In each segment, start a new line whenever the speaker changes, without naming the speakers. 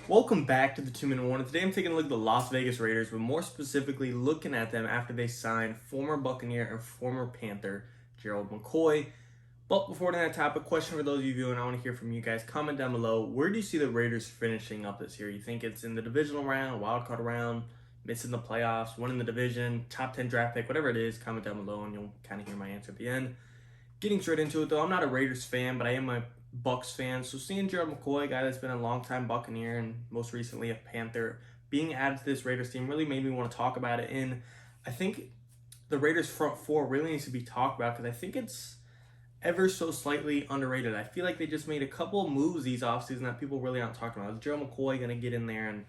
Welcome back to the 2-Minute Warning. Today I'm taking a look at the Las Vegas Raiders, but more specifically looking at them after they signed former Buccaneer and former Panther Gerald McCoy. But before that topic, question for those of you, and I want to hear from you guys. Comment down below, where do you see the Raiders finishing up this year? You think it's in the divisional round, wild card round, missing the playoffs, winning the division, top 10 draft pick, whatever it is? Comment down below and you'll kind of hear my answer at the end. Getting straight into it though, I'm not a Raiders fan, but I am a Bucs fan. So seeing Gerald McCoy, a guy that's been a long-time Buccaneer and most recently a Panther, being added to this Raiders team really made me want to talk about it. And I think the Raiders front four really needs to be talked about because I think it's ever so slightly underrated. I feel like they just made a couple of moves these offseason that people really aren't talking about. Is Gerald McCoy going to get in there and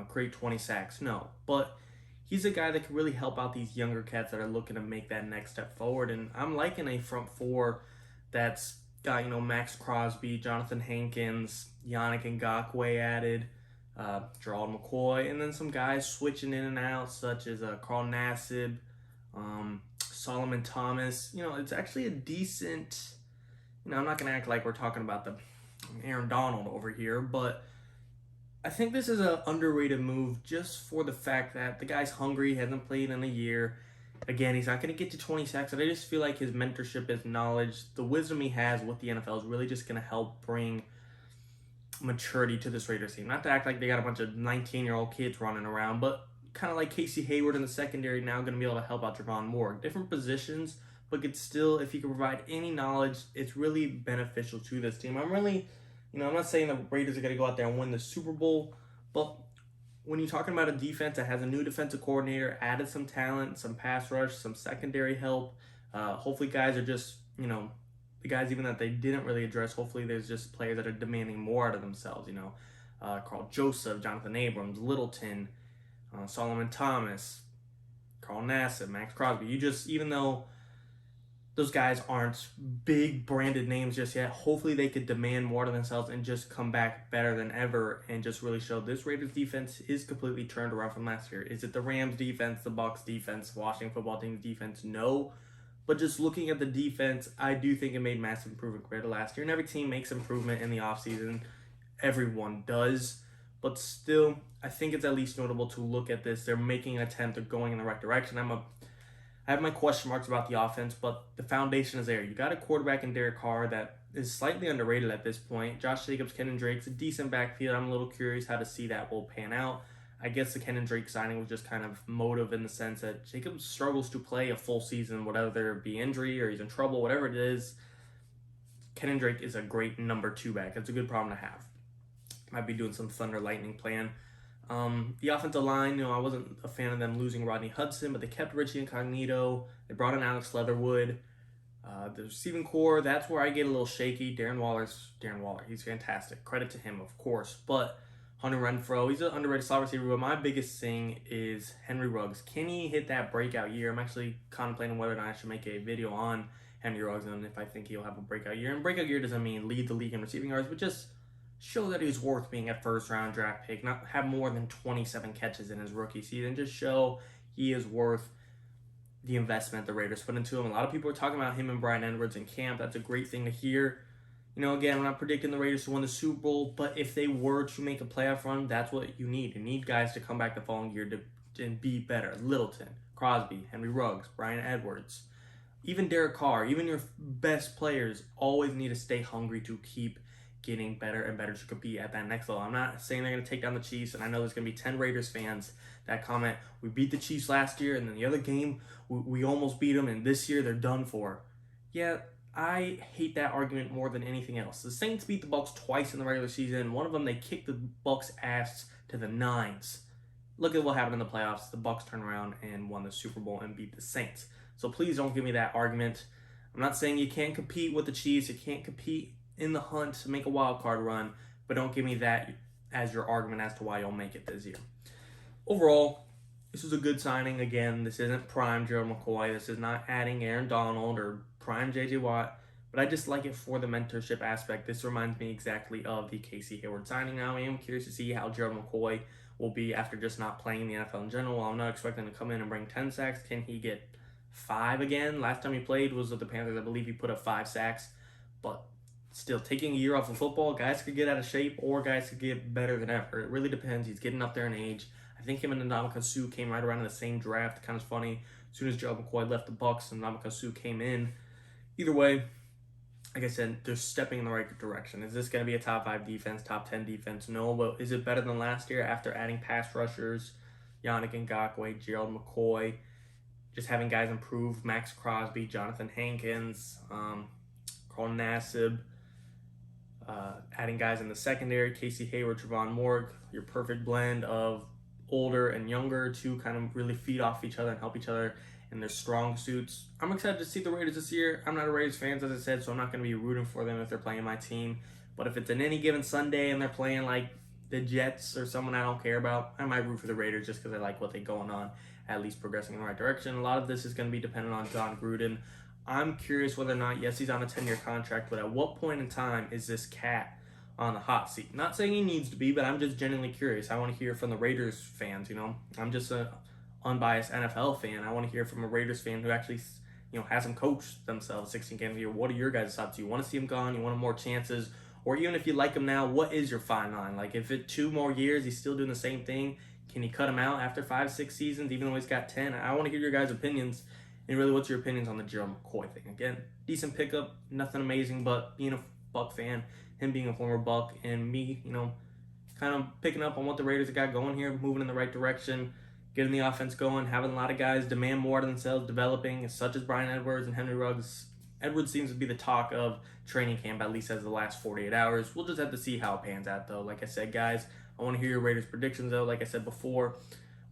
create 20 sacks? No. But he's a guy that could really help out these younger cats that are looking to make that next step forward. And I'm liking a front four that's got, Max Crosby, Jonathan Hankins, Yannick Ngakoue added, Gerald McCoy, and then some guys switching in and out, such as Carl Nassib, Solomon Thomas. It's actually a decent, I'm not going to act like we're talking about the Aaron Donald over here, but I think this is an underrated move just for the fact that the guy's hungry, hasn't played in a year. Again, he's not going to get to 20 sacks, and I just feel like his mentorship, his knowledge, the wisdom he has with the NFL is really just going to help bring maturity to this Raiders team. Not to act like they got a bunch of 19-year-old kids running around, but kind of like Casey Hayward in the secondary now going to be able to help out Javon Moore. Different positions, but could still, if he can provide any knowledge, it's really beneficial to this team. I'm not saying the Raiders are going to go out there and win the Super Bowl, but when you're talking about a defense that has a new defensive coordinator, added some talent, some pass rush, some secondary help, hopefully guys are just, the guys even that they didn't really address, hopefully there's just players that are demanding more out of themselves, Carl Joseph, Jonathan Abrams, Littleton, Solomon Thomas, Carl Nassib, Max Crosby. Even though those guys aren't big branded names just yet, hopefully they could demand more to themselves and just come back better than ever and just really show this Raiders defense is completely turned around from last year. Is it the Rams defense, the Bucs defense, Washington football team's defense? No. But just looking at the defense, I do think it made massive improvement compared to last year. And every team makes improvement in the offseason. Everyone does. But still, I think it's at least notable to look at this. They're making an attempt of going in the right direction. I have my question marks about the offense, but the foundation is there. You got a quarterback in Derek Carr that is slightly underrated at this point. Josh Jacobs, Kenyon Drake's a decent backfield. I'm a little curious how to see that will pan out. I guess the Kenyon Drake signing was just kind of motive in the sense that Jacobs struggles to play a full season, whether it be injury or he's in trouble, whatever it is. Kenyon Drake is a great number 2 back. That's a good problem to have. Might be doing some thunder lightning plan. The offensive line, I wasn't a fan of them losing Rodney Hudson, but they kept Richie Incognito. They brought in Alex Leatherwood. The receiving core, that's where I get a little shaky. Darren Waller, he's fantastic. Credit to him, of course. But Hunter Renfrow, he's an underrated slot receiver. But my biggest thing is Henry Ruggs. Can he hit that breakout year? I'm actually contemplating whether or not I should make a video on Henry Ruggs and if I think he'll have a breakout year. And breakout year doesn't mean lead the league in receiving yards, but just show that he's worth being a first-round draft pick, not have more than 27 catches in his rookie season. Just show he is worth the investment the Raiders put into him. A lot of people are talking about him and Bryan Edwards in camp. That's a great thing to hear. Again, I'm not predicting the Raiders to win the Super Bowl, but if they were to make a playoff run, that's what you need. You need guys to come back the following year and be better. Littleton, Crosby, Henry Ruggs, Bryan Edwards, even Derek Carr, even your best players always need to stay hungry to keep getting better and better to compete at that next level. I'm not saying they're going to take down the Chiefs, and I know there's going to be 10 Raiders fans that comment, we beat the Chiefs last year, and then the other game, we almost beat them, and this year they're done for. Yeah, I hate that argument more than anything else. The Saints beat the Bucs twice in the regular season. One of them, they kicked the Bucs' ass to the 9s. Look at what happened in the playoffs. The Bucs turned around and won the Super Bowl and beat the Saints. So please don't give me that argument. I'm not saying you can't compete with the Chiefs. You can't compete in the hunt to make a wild card run, but don't give me that as your argument as to why you'll make it this year. Overall, this is a good signing. Again, this isn't prime Gerald McCoy. This is not adding Aaron Donald or prime J.J. Watt, but I just like it for the mentorship aspect. This reminds me exactly of the Casey Hayward signing. Now I am curious to see how Gerald McCoy will be after just not playing in the NFL in general. I'm not expecting to come in and bring 10 sacks. Can he get 5 again? Last time he played was with the Panthers. I believe he put up 5 sacks, but still, taking a year off of football, guys could get out of shape or guys could get better than ever. It really depends. He's getting up there in age. I think him and Ndamukong Suh came right around in the same draft. Kind of funny. As soon as Gerald McCoy left the Bucs and Ndamukong Suh came in. Either way, like I said, they're stepping in the right direction. Is this going to be a top 5 defense, top 10 defense? No, but is it better than last year after adding pass rushers, Yannick Ngakoue, Gerald McCoy, just having guys improve, Max Crosby, Jonathan Hankins, Carl Nassib, adding guys in the secondary, Casey Hayward, Trevon Moore, your perfect blend of older and younger to kind of really feed off each other and help each other in their strong suits. I'm excited to see the Raiders this year. I'm not a Raiders fan, as I said, so I'm not going to be rooting for them if they're playing my team. But if it's an any given Sunday and they're playing like the Jets or someone I don't care about, I might root for the Raiders just because I like what they're going on, at least progressing in the right direction. A lot of this is going to be dependent on John Gruden. I'm curious whether or not, yes, he's on a 10-year contract, but at what point in time is this cat on the hot seat? Not saying he needs to be, but I'm just genuinely curious. I want to hear from the Raiders fans, I'm just a unbiased NFL fan. I want to hear from a Raiders fan who actually, has them coach themselves 16 games a year. What are your guys' thoughts? Do you want to see him gone? You want more chances? Or even if you like him now, what is your fine line? Like, if it 2 more years, he's still doing the same thing, can you cut him out after 5-6 seasons, even though he's got 10? I want to hear your guys' opinions. And really, what's your opinions on the Gerald McCoy thing? Again, decent pickup, nothing amazing, but being a Buck fan, him being a former Buck, and me, kind of picking up on what the Raiders have got going here, moving in the right direction, getting the offense going, having a lot of guys demand more of themselves, developing, such as Bryan Edwards and Henry Ruggs. Edwards seems to be the talk of training camp, at least as the last 48 hours. We'll just have to see how it pans out, though. Like I said, guys, I want to hear your Raiders predictions, though. Like I said before,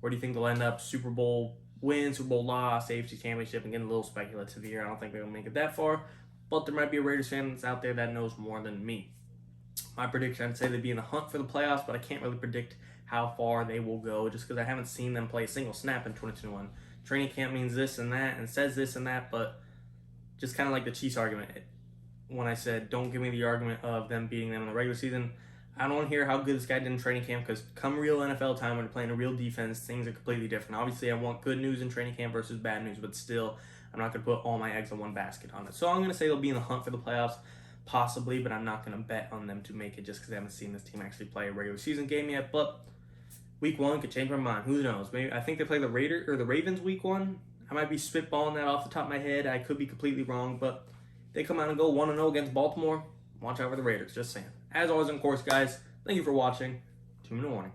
where do you think they'll end up? Super Bowl win, Super Bowl loss, AFC Championship, and getting a little speculative here. I don't think they'll make it that far, but there might be a Raiders fan that's out there that knows more than me. My prediction, I'd say they'd be in the hunt for the playoffs, but I can't really predict how far they will go just because I haven't seen them play a single snap in 2021. Training camp means this and that and says this and that, but just kind of like the Chiefs argument. When I said, don't give me the argument of them beating them in the regular season, I don't want to hear how good this guy did in training camp, because come real NFL time when you're playing a real defense, things are completely different. Obviously, I want good news in training camp versus bad news, but still, I'm not going to put all my eggs in one basket on it. So I'm going to say they'll be in the hunt for the playoffs, possibly, but I'm not going to bet on them to make it just because I haven't seen this team actually play a regular season game yet. But week 1 could change my mind. Who knows? Maybe I think they play the Ravens week 1. I might be spitballing that off the top of my head. I could be completely wrong, but they come out and go 1-0 against Baltimore. Watch out for the Raiders. Just saying. As always, of course, guys, thank you for watching. 2-minute warning.